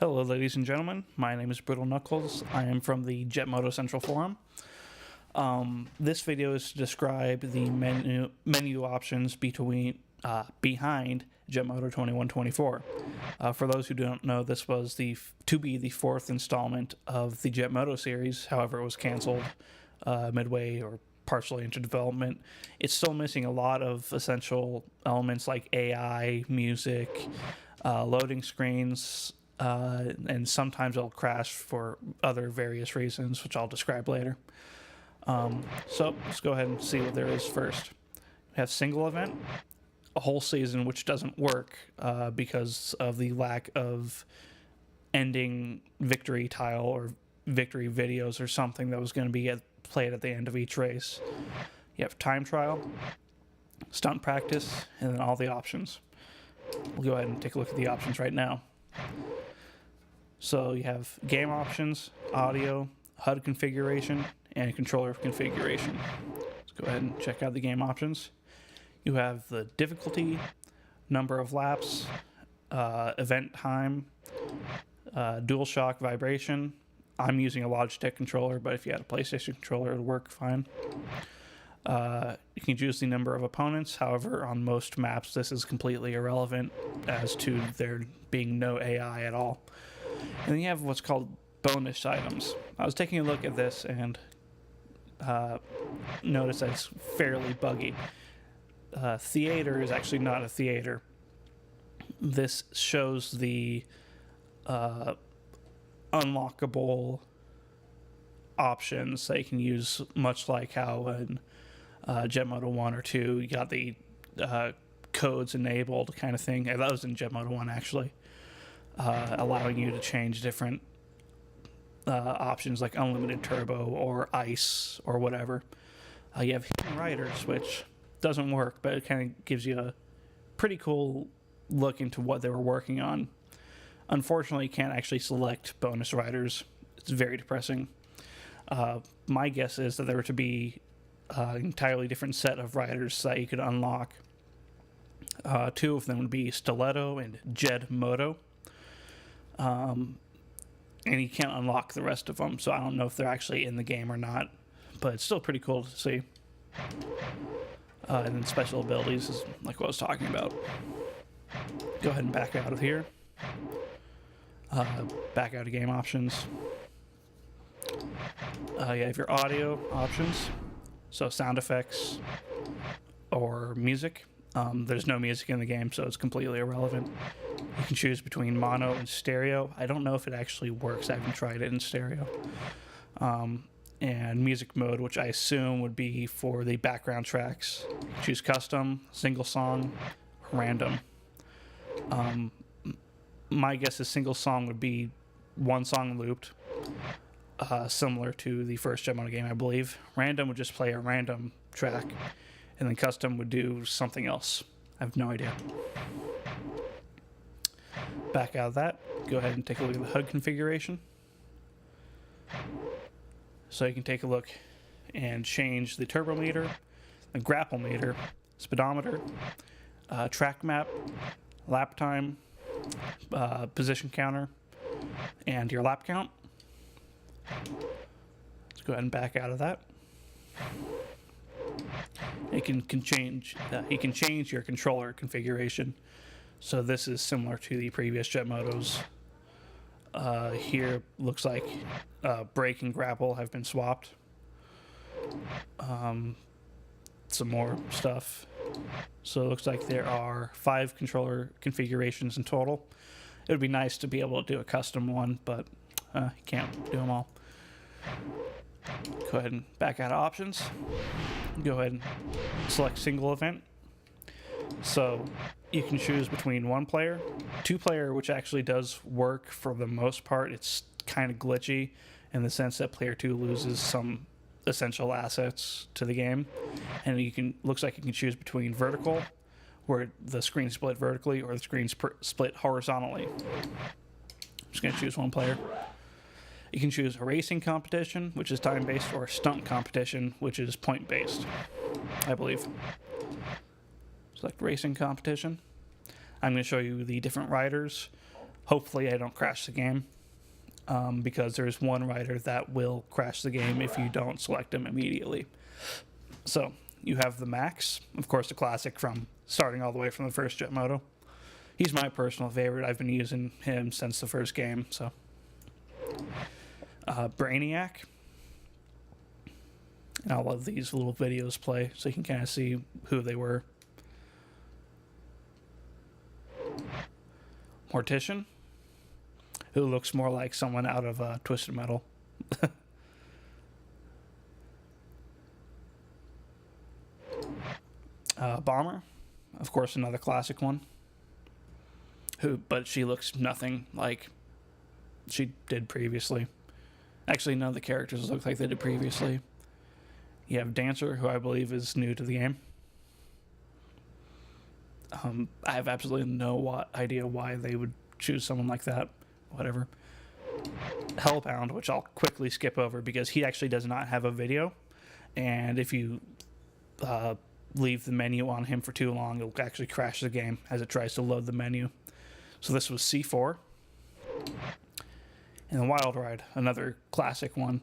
Hello, ladies and gentlemen. My name is Brittle Knuckles. I am from the Jet Moto Central Forum. This video is to describe the menu options behind Jet Moto 2124. For those who don't know, this was to be the fourth installment of the Jet Moto series. However, it was canceled midway or partially into development. It's still missing a lot of essential elements like AI, music, loading screens, and sometimes it'll crash for other various reasons, which I'll describe later. So let's go ahead and see what there is first. We have single event, a whole season which doesn't work because of the lack of ending victory tile or victory videos or something that was going to be played at the end of each race. You have time trial, stunt practice, and then all the options. We'll go ahead and take a look at the options right now. So you have game options, audio, HUD configuration, and controller configuration. Let's go ahead and check out the game options. You have the difficulty, number of laps, event time, DualShock vibration. I'm using a Logitech controller, but if you had a PlayStation controller, it would work fine. You can choose the number of opponents. However, on most maps, this is completely irrelevant as to there being no AI at all. And then you have what's called bonus items. I was taking a look at this and noticed that it's fairly buggy. Theater is actually not a theater. This shows the unlockable options that you can use, much like how in Jet Moto 1 or 2 you got the codes enabled kind of thing. That was in Jet Moto 1 actually, allowing you to change different options like unlimited turbo or ice or whatever. You have hidden riders, which doesn't work, but it kind of gives you a pretty cool look into what they were working on. Unfortunately, you can't actually select bonus riders. It's very depressing. My guess is that there were to be an entirely different set of riders that you could unlock. Two of them would be Stiletto and Jet Moto. And you can't unlock the rest of them, so I don't know if they're actually in the game or not, but it's still pretty cool to see. And then special abilities is like what I was talking about. Go ahead and back out of here. Back out of game options. You have your audio options, so sound effects or music. There's no music in the game, so it's completely irrelevant. You can choose between mono and stereo. I don't know if it actually works. I haven't tried it in stereo. And music mode, which I assume would be for the background tracks. Choose custom, single song, random. My guess is single song would be one song looped, similar to the first Jet Moto game, I believe. Random would just play a random track, and then custom would do something else. I have no idea. Back out of that, go ahead and take a look at the HUD configuration. So you can take a look and change the turbo meter, the grapple meter, speedometer, track map, lap time, position counter, and your lap count. Let's go ahead and back out of that. You can change your controller configuration. So this is similar to the previous Jet Motos. Here looks like brake and grapple have been swapped. Some more stuff. So it looks like there are 5 controller configurations in total. It would be nice to be able to do a custom one, but you can't do them all. Go ahead and back out of options. Go ahead and select single event. So you can choose between 1 player, 2 player, which actually does work for the most part. It's kind of glitchy in the sense that player 2 loses some essential assets to the game, and looks like you can choose between vertical, where the screen split vertically, or the screen split horizontally. I'm just going to choose 1 player. You can choose a racing competition, which is time-based, or a stunt competition, which is point-based, I believe. Select racing competition. I'm going to show you the different riders. Hopefully I don't crash the game, because there's one rider that will crash the game if you don't select him immediately. So you have the Max, of course, the classic from starting all the way from the first Jet Moto. He's my personal favorite. I've been using him since the first game. So Brainiac. And I'll let these little videos play so you can kind of see who they were. Mortician, who looks more like someone out of Twisted Metal. Bomber, of course, another classic one. But she looks nothing like she did previously. Actually, none of the characters look like they did previously. You have Dancer, who I believe is new to the game. I have absolutely no idea why they would choose someone like that. Whatever. Hellbound, which I'll quickly skip over because he actually does not have a video. And if you leave the menu on him for too long, it'll actually crash the game as it tries to load the menu. So this was C4. And the Wild Ride, another classic one.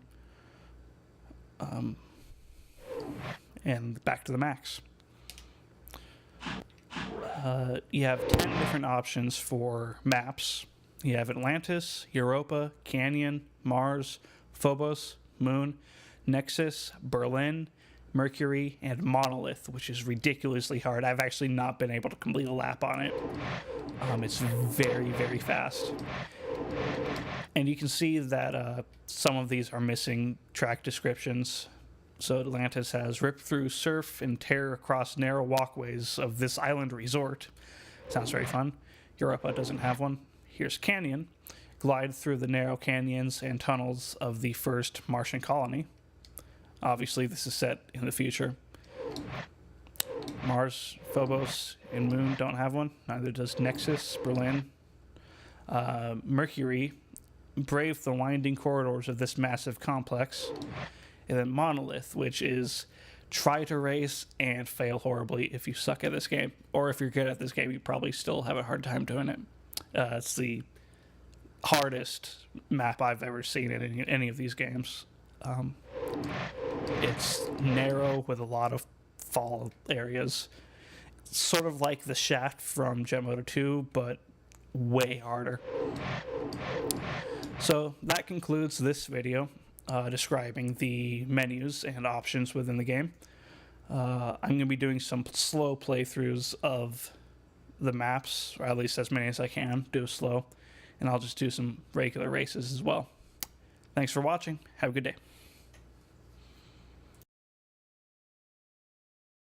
And back to the Max. You have 10 different options for maps. You have Atlantis, Europa, Canyon, Mars, Phobos, Moon, Nexus, Berlin, Mercury, and Monolith, which is ridiculously hard. I've actually not been able to complete a lap on it. It's very, very fast. And you can see that some of these are missing track descriptions. So Atlantis has rip through surf and tear across narrow walkways of this island resort. Sounds very fun. Europa doesn't have one. Here's Canyon. Glide through the narrow canyons and tunnels of the first Martian colony. Obviously, this is set in the future. Mars, Phobos, and Moon don't have one. Neither does Nexus, Berlin. Mercury. Brave the winding corridors of this massive complex. And then Monolith, which is try to race and fail horribly if you suck at this game. Or if you're good at this game, you probably still have a hard time doing it. It's the hardest map I've ever seen in any of these games. It's narrow with a lot of fall areas. Sort of like the shaft from Jet Moto 2, but way harder. So that concludes this video. Describing the menus and options within the game. I'm going to be doing some slow playthroughs of the maps, or at least as many as I can, do slow, and I'll just do some regular races as well. Thanks for watching. Have a good day.